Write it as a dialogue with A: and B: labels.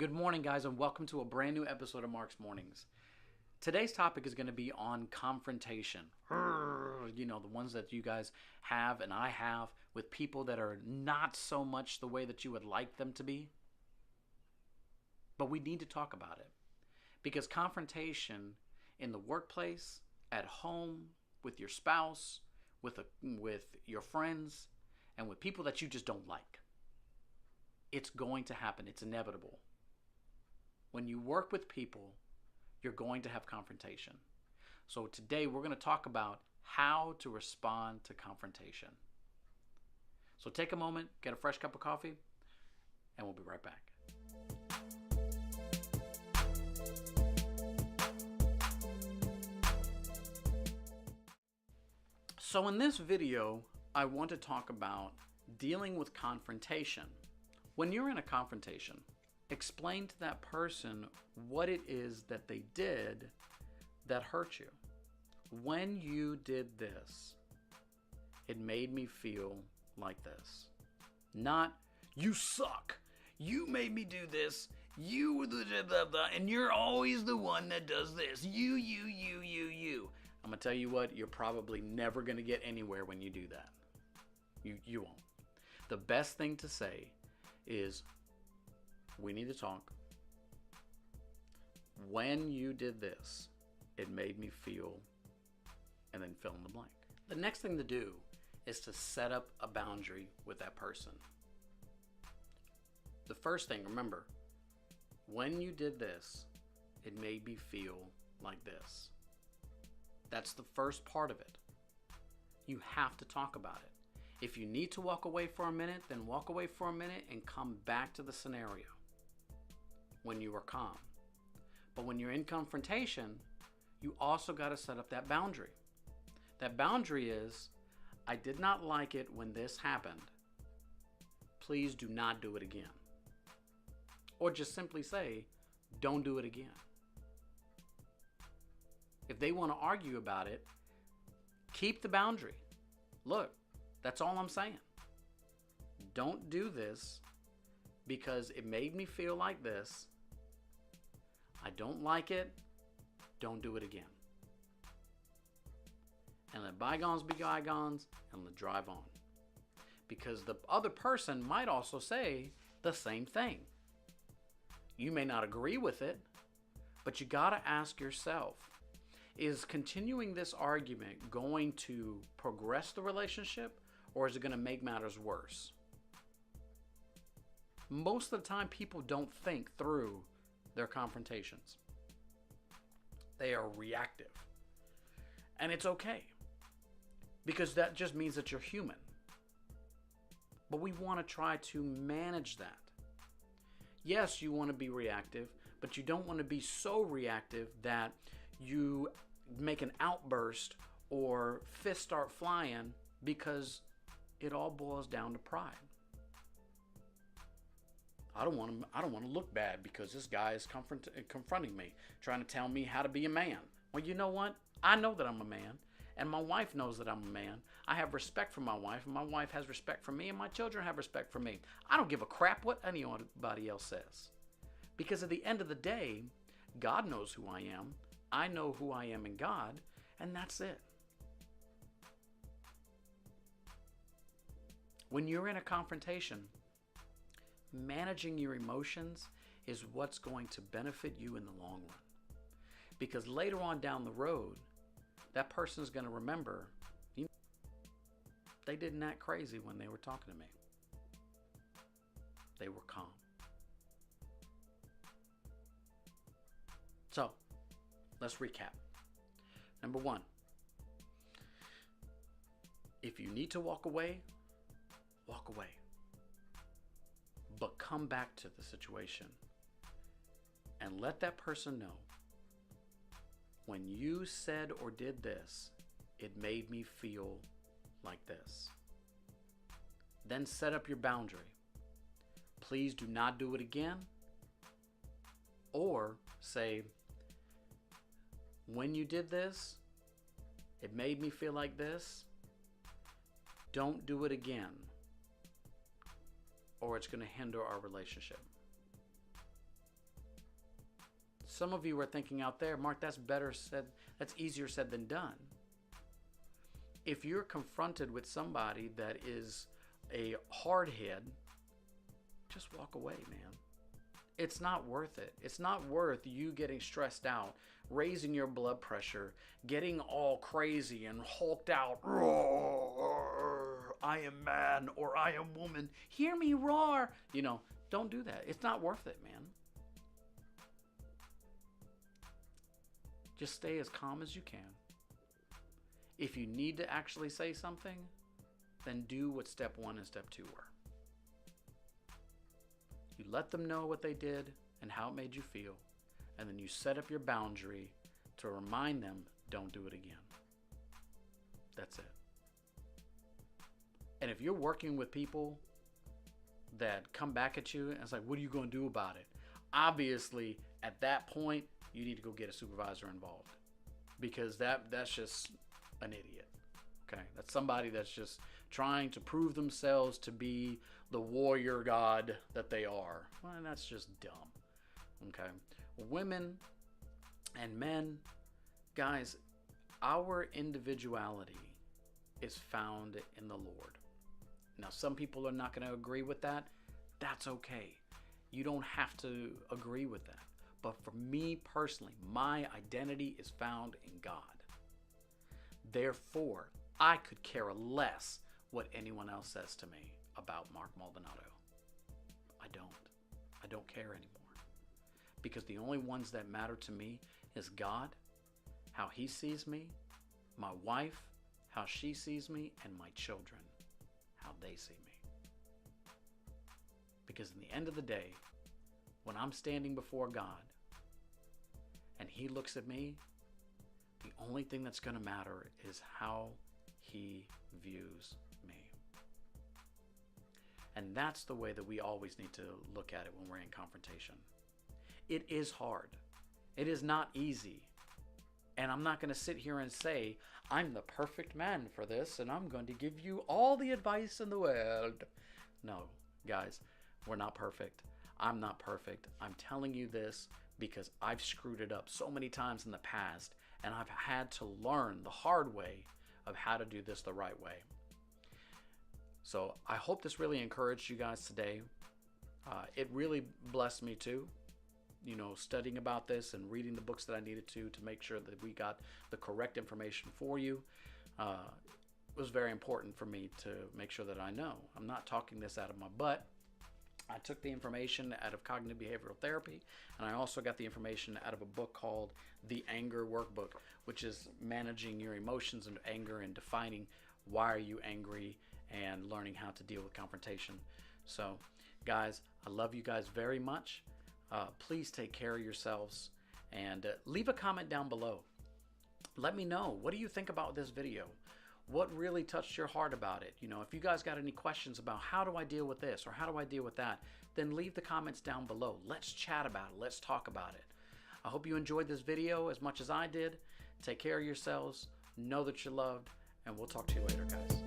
A: Good morning, guys, and welcome to a brand new episode of Mark's Mornings. Today's topic is going to be on confrontation. You know, the ones that you guys have and I have with people that are not so much the way that you would like them to be. But we need to talk about it because confrontation in the workplace, at home, with your spouse, with your friends, and with people that you just don't like. It's going to happen. It's inevitable. When you work with people, you're going to have confrontation. So today we're going to talk about how to respond to confrontation. So take a moment, get a fresh cup of coffee, and we'll be right back. So in this video, I want to talk about dealing with confrontation. When you're in a confrontation, explain to that person what it is that they did that hurt you. When you did this, it made me feel like this. Not, you suck. You made me do this. You were the blah, blah, and you're always the one that does this. You. I'm going to tell you what, you're probably never going to get anywhere when you do that. You won't. The best thing to say is, we need to talk. When you did this, it made me feel, and then fill in the blank. The next thing to do is to set up a boundary with that person. The first thing, remember, when you did this, it made me feel like this. That's the first part of it. You have to talk about it. If you need to walk away for a minute, then walk away for a minute and come back to the scenario when you are calm. But when you're in confrontation, you also got to set up that boundary. That boundary is, I did not like it when this happened. Please do not do it again. Or just simply say, don't do it again. If they want to argue about it, keep the boundary. Look, that's all I'm saying. Don't do this because it made me feel like this. I don't like it. Don't do it again. And let bygones be bygones and let drive on. Because the other person might also say the same thing. You may not agree with it, but you got to ask yourself, is continuing this argument going to progress the relationship, or is it going to make matters worse? Most of the time, people don't think through their confrontations. They are reactive. And it's okay, because that just means that you're human. But we want to try to manage that. Yes, you want to be reactive, but you don't want to be so reactive that you make an outburst or fists start flying, because it all boils down to pride. I don't want to look bad because this guy is confronting me, trying to tell me how to be a man. Well, you know what? I know that I'm a man, and my wife knows that I'm a man. I have respect for my wife, and my wife has respect for me, and my children have respect for me. I don't give a crap what anybody else says. Because at the end of the day, God knows who I am. I know who I am in God, and that's it. When you're in a confrontation, managing your emotions is what's going to benefit you in the long run. Because later on down the road, that person's going to remember, they didn't act crazy when they were talking to me. They were calm. So, let's recap. Number one, if you need to walk away, walk away. But come back to the situation and let that person know, when you said or did this, it made me feel like this. Then set up your boundary. Please do not do it again. Or say, when you did this, it made me feel like this. Don't do it again, or it's going to hinder our relationship. some of you are thinking out there, Mark, that's easier said than done. If you're confronted with somebody that is a hardhead, just walk away, man. It's not worth it. It's not worth you getting stressed out, raising your blood pressure, getting all crazy and hulked out. Roar, I am man or I am woman. Hear me roar. Don't do that. It's not worth it, man. Just stay as calm as you can. If you need to actually say something, then do what step 1 and step 2 were. You let them know what they did and how it made you feel, and then you set up your boundary to remind them, don't do it again. That's it. And if you're working with people that come back at you and it's like, what are you going to do about it? Obviously, at that point, you need to go get a supervisor involved, because that's just an idiot. Okay, that's somebody that's just trying to prove themselves to be the warrior god that they are. Well, that's just dumb. Okay, women and men, guys, our individuality is found in the Lord. Now, some people are not going to agree with that. That's okay. You don't have to agree with that. But for me personally, my identity is found in God. Therefore, I could care less what anyone else says to me about Mark Maldonado. I don't care anymore. Because the only ones that matter to me is God, how He sees me, my wife, how she sees me, and my children, how they see me. Because in the end of the day, when I'm standing before God and He looks at me, the only thing that's going to matter is how He views me. And that's the way that we always need to look at it when we're in confrontation. It is hard. It is not easy. And I'm not going to sit here and say, I'm the perfect man for this, and I'm going to give you all the advice in the world. No, guys, we're not perfect. I'm not perfect. I'm telling you this because I've screwed it up so many times in the past, and I've had to learn the hard way of how to do this the right way. So I hope this really encouraged you guys today. It really blessed me too, studying about this and reading the books that I needed to make sure that we got the correct information for you. It was very important for me to make sure that I know I'm not talking this out of my butt. I took the information out of cognitive behavioral therapy, and I also got the information out of a book called The Anger Workbook, which is managing your emotions and anger and defining why are you angry and learning how to deal with confrontation. So, guys, I love you guys very much. Please take care of yourselves and leave a comment down below. Let me know, what do you think about this video? What really touched your heart about it? If you guys got any questions about how do I deal with this or how do I deal with that, then leave the comments down below. Let's chat about it. Let's talk about it. I hope you enjoyed this video as much as I did. Take care of yourselves. Know that you're loved, and we'll talk to you later, guys.